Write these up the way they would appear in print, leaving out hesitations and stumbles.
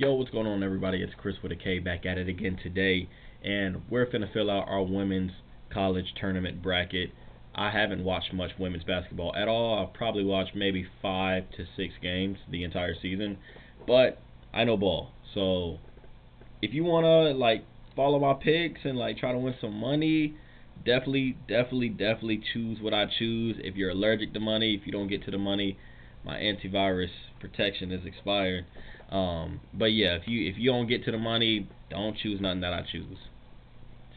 Yo, what's going on, everybody? It's Chris with a K back at it again today, and we're finna fill out our women's college tournament bracket. I haven't watched much women's basketball at all. I've probably watched maybe 5 to 6 games the entire season, but I know ball. So if you wanna follow my picks and try to win some money, definitely choose what I choose. If you're allergic to money, if you don't get to the money, my antivirus protection is expired. But yeah, if you don't get to the money, don't choose nothing that I choose.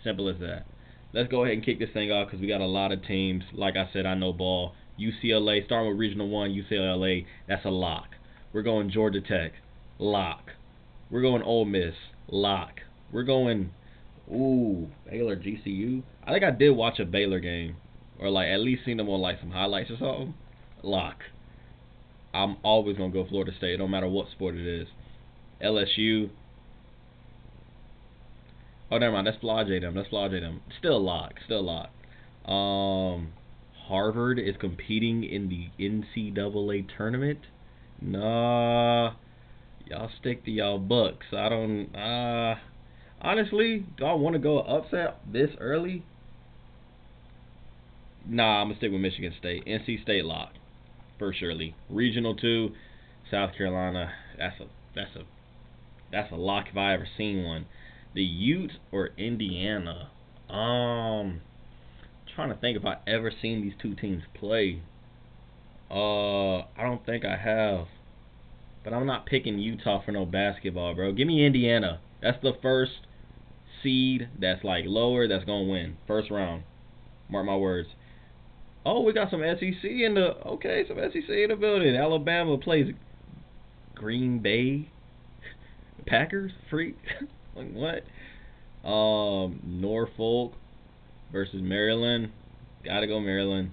Simple as that. Let's go ahead and kick this thing off because we got a lot of teams. Like I said, I know ball. UCLA, starting with Regional 1, UCLA, that's a lock. We're going Georgia Tech, lock. We're going Ole Miss, lock. We're going, Baylor GCU. I think I did watch a Baylor game, or at least seen them on some highlights or something. Lock. I'm always gonna go Florida State, no matter what sport it is. LSU. Oh, never mind. That's Flage them. Still lock. Harvard is competing in the NCAA tournament. Nah, y'all stick to y'all Bucks. I don't. Honestly, do I want to go upset this early? Nah, I'm gonna stick with Michigan State. NC State lock for surely. Regional 2, South Carolina. That's a lock if I ever seen one. The Utes or Indiana. Trying to think if I ever seen these two teams play. I don't think I have. But I'm not picking Utah for no basketball, bro. Give me Indiana. That's the first seed that's lower that's gonna win. First round. Mark my words. Oh, we got some SEC in the some SEC in the building. Alabama plays Green Bay Packers. Freak. What? Norfolk versus Maryland. Gotta go Maryland.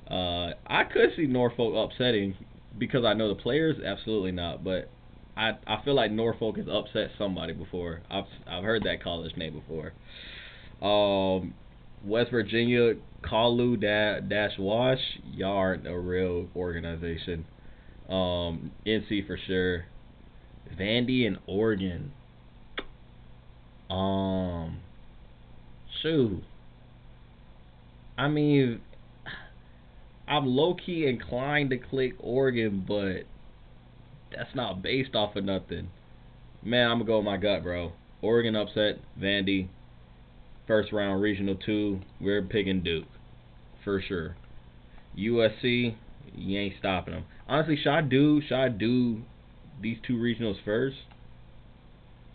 I could see Norfolk upsetting because I know the players. Absolutely not, but I feel like Norfolk has upset somebody before. I've heard that college name before. West Virginia, Kalu Dash Wash. Y'all aren't a real organization. NC for sure. Vandy and Oregon. Shoot. I mean, I'm low-key inclined to click Oregon, but that's not based off of nothing. Man, I'm going to go with my gut, bro. Oregon upset Vandy. First round, Regional 2. We're picking Duke. For sure. USC, you ain't stopping them. Honestly, should I do these two regionals first?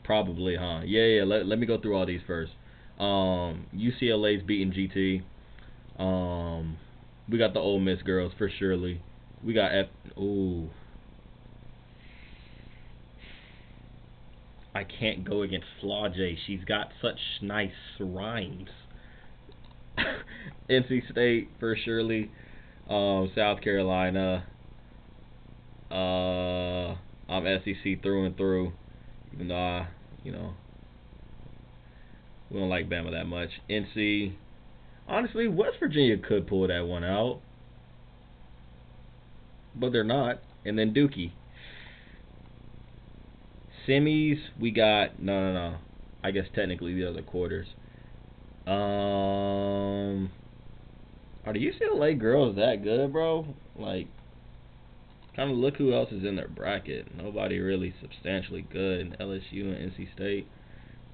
Probably, huh? Yeah. Let me go through all these first. UCLA's beating GT. We got the Ole Miss girls for surely. We got I can't go against Flage. She's got such nice rhymes. NC State for surely. South Carolina. I'm SEC through and through. Even though we don't like Bama that much. NC. Honestly, West Virginia could pull that one out. But they're not. And then Dookie. Semis, we got no. I guess technically the other quarters. Are the UCLA girls that good, bro? Kind of look who else is in their bracket. Nobody really substantially good in LSU and NC State.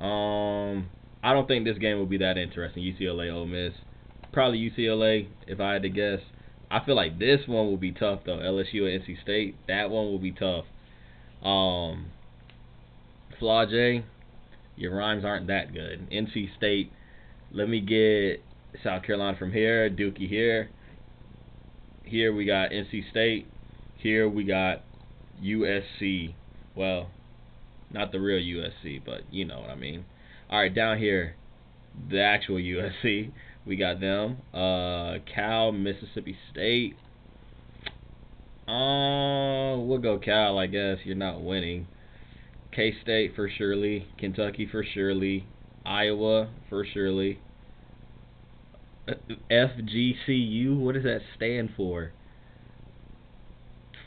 I don't think this game will be that interesting. UCLA, Ole Miss. Probably UCLA if I had to guess. I feel like this one will be tough though. LSU and NC State. That one will be tough. Flage, your rhymes aren't that good. NC State, let me get South Carolina from here. Dookie here. Here we got NC State. Here we got USC. Well, not the real USC, but you know what I mean. Alright, down here, the actual USC. We got them. Cal, Mississippi State. We'll go Cal, I guess. You're not winning. K-State for surely. Kentucky for surely. Iowa for surely. FGCU, what does that stand for?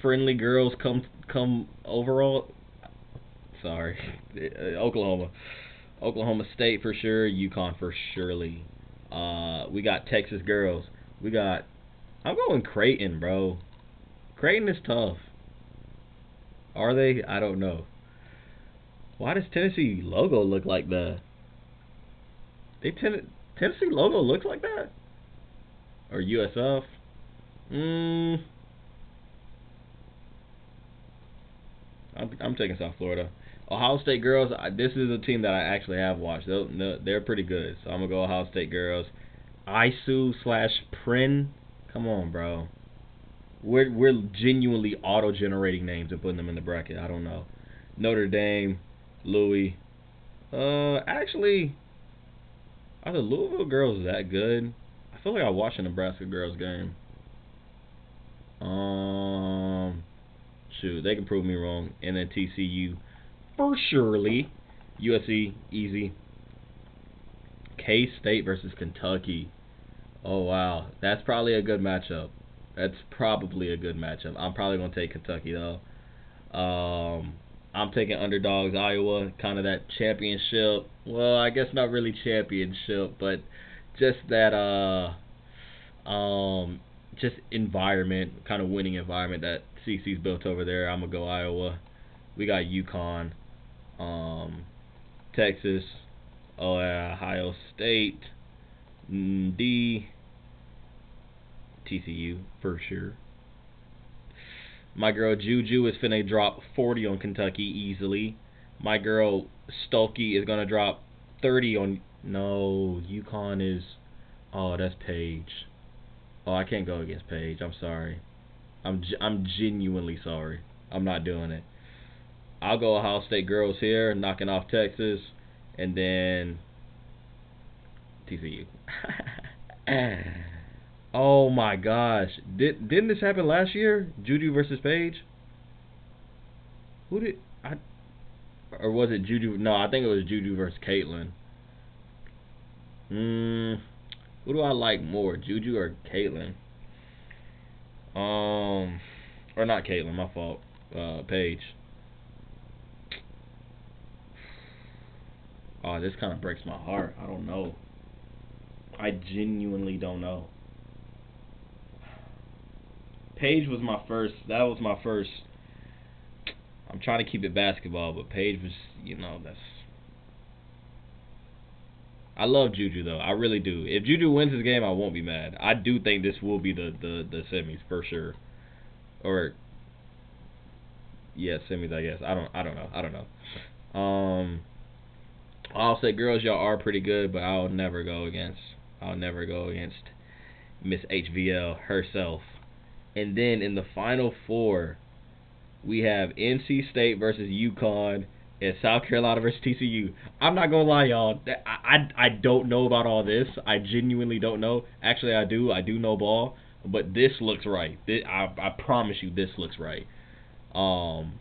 Friendly girls come overall. Sorry. Oklahoma. Oklahoma State for sure. UConn for surely. We got Texas girls. We got. I'm going Creighton, bro. Creighton is tough. Are they? I don't know. Why does Tennessee logo look like that? Tennessee logo looks like that? Or USF? I'm taking South Florida. Ohio State girls. This is a team that I actually have watched. They're pretty good. So I'm gonna go Ohio State girls. ISU slash Prin. Come on, bro. We're genuinely auto generating names and putting them in the bracket. I don't know. Notre Dame, Louis. Actually, are the Louisville girls that good? I feel like I watched a Nebraska girls game. Shoot, they can prove me wrong. And then TCU, for surely. USC, easy. K-State versus Kentucky. Oh, wow. That's probably a good matchup. I'm probably going to take Kentucky, though. I'm taking underdogs Iowa, kind of that championship. Well, I guess not really championship, but just that just environment, kind of winning environment that CC's built over there. I'm gonna go Iowa. We got UConn, Texas, Ohio State, TCU for sure. My girl Juju is finna drop 40 on Kentucky easily. My girl Stolke is gonna drop 30 on. No, UConn is. Oh, that's Paige. Oh, I can't go against Paige. I'm sorry. I'm genuinely sorry. I'm not doing it. I'll go Ohio State girls here, knocking off Texas, and then TCU. Oh my gosh! Didn't this happen last year? Juju versus Paige. Who did I? Or was it Juju? No, I think it was Juju versus Caitlyn. Who do I like more, Juju or Caitlyn? Or not Caitlyn, my fault. Paige. Oh, this kind of breaks my heart. I don't know. I genuinely don't know. Paige was my first. That was my first. I'm trying to keep it basketball, but Paige was, that's. I love Juju though. I really do. If Juju wins this game, I won't be mad. I do think this will be the semis for sure. Or yeah, semis. I guess. I don't know. I'll say girls, y'all are pretty good, but I'll never go against Miss HVL herself. And then in the final four, we have NC State versus UConn and South Carolina versus TCU. I'm not gonna lie, y'all. I don't know about all this. I genuinely don't know. Actually, I do. I do know ball, but this looks right. I promise you, this looks right. I'm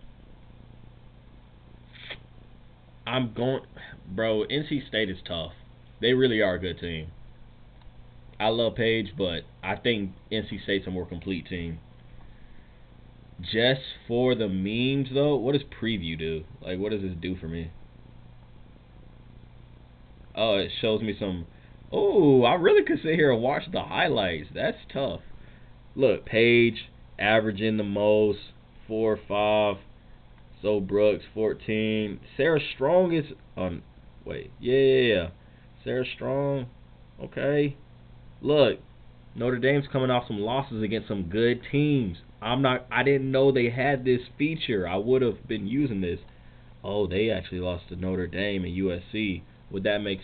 going, bro. NC State is tough. They really are a good team. I love Paige, but I think NC State's a more complete team. Just for the memes, though, what does preview do? Like, what does this do for me? Oh, it shows me some. Oh, I really could sit here and watch the highlights. That's tough. Look, Paige averaging the most, 4 or 5. So Brooks, 14. Sarah Strong is on. Wait, yeah. Sarah Strong. Okay. Look, Notre Dame's coming off some losses against some good teams. I didn't know they had this feature. I would have been using this. Oh, they actually lost to Notre Dame and USC. Would that make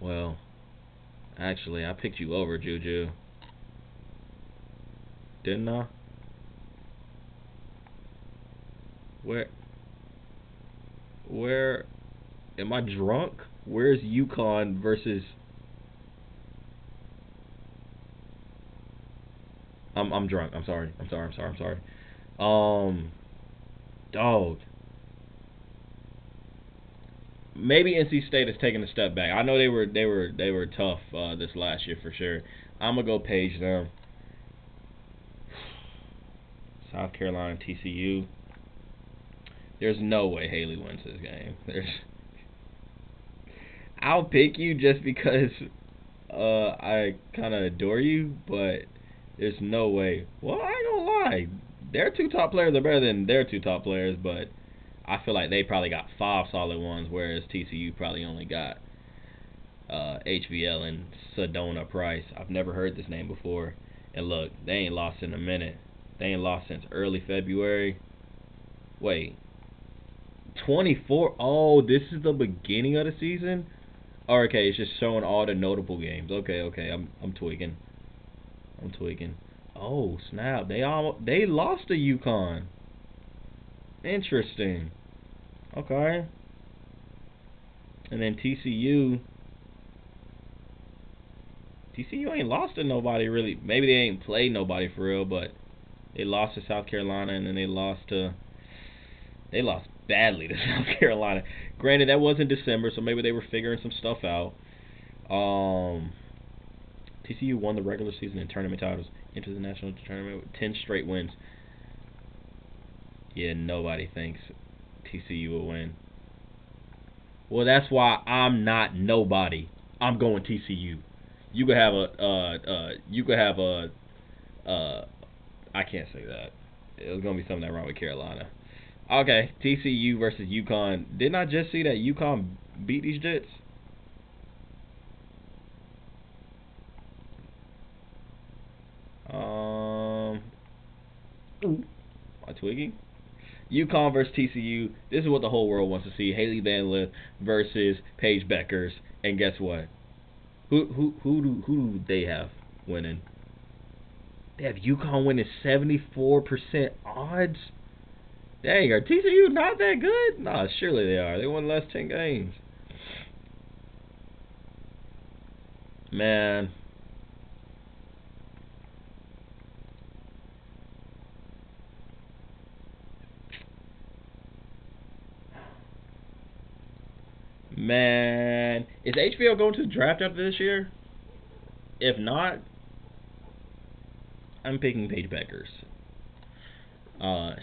well, actually, I picked you over, Juju. Didn't I? Where am I drunk? Where's UConn versus I'm drunk. I'm sorry. Dog. Maybe NC State is taking a step back. I know they were tough this last year for sure. I'm gonna go Page them. South Carolina, TCU. There's no way Haley wins this game. I'll pick you just because I kind of adore you, but there's no way. Well, I ain't gonna lie. Their two top players are better than their two top players, but I feel like they probably got 5 solid ones, whereas TCU probably only got HVL and Sedona Price. I've never heard this name before. And look, they ain't lost in a minute. They ain't lost since early February. Wait, 24? Oh, this is the beginning of the season? Oh, okay, it's just showing all the notable games. Okay, I'm tweaking. Oh, snap. They lost to UConn. Interesting. Okay. And then TCU ain't lost to nobody really. Maybe they ain't played nobody for real, but they lost to South Carolina, and then they lost badly to South Carolina. Granted, that was in December, so maybe they were figuring some stuff out. TCU won the regular season and tournament titles. Entered the national tournament with 10 straight wins. Yeah, nobody thinks TCU will win. Well, that's why I'm not nobody. I'm going TCU. You could have I can't say that. It was gonna be something that wrong with Carolina. Okay, TCU versus UConn. Didn't I just see that UConn beat these Jets? Am I twigging? UConn versus TCU. This is what the whole world wants to see. Haley Van Lith versus Paige Beckers. And guess what? Who do they have winning? They have UConn winning 74% odds. Dang, are TCU not that good? Nah, surely they are. They won the last 10 games. Man. Man. Is HBO going to the draft after this year? If not, I'm picking Paige Beckers.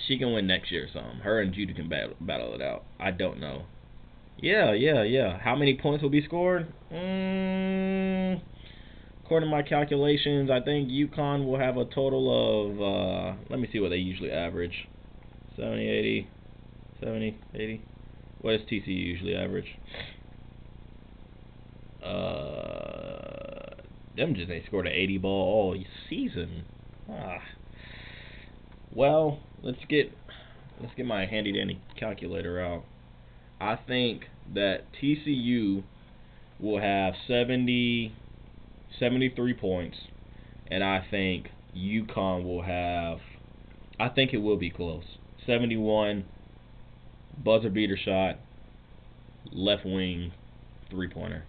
She can win next year or something. Her and Judah can battle it out. I don't know. Yeah. How many points will be scored? According to my calculations, I think UConn will have a total of, let me see what they usually average. 70, 80, 70, 80. What does TCU usually average? Them just ain't scored an 80 ball all season. Well, let's get my handy dandy calculator out. I think that TCU will have 73 points, and I think UConn will have, I think it will be close. 71, buzzer beater shot, left wing, 3-pointer.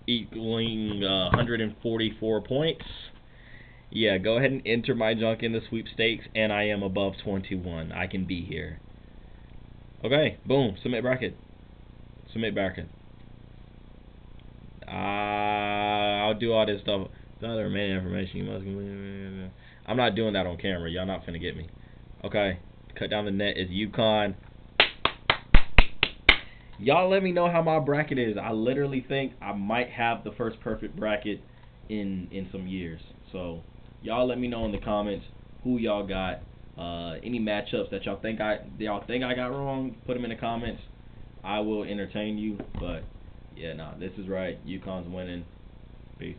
Equaling 144 points. Yeah, go ahead and enter my junk in the sweepstakes, and I am above 21. I can be here. Okay, boom, submit bracket. I'll do all this stuff. The other remaining information you must. I'm not doing that on camera. Y'all not finna get me. Okay, cut down the net is UConn. Y'all let me know how my bracket is. I literally think I might have the first perfect bracket in some years. So y'all let me know in the comments who y'all got. Any matchups that y'all think I got wrong, put them in the comments. I will entertain you. But yeah, nah, this is right. UConn's winning. Peace.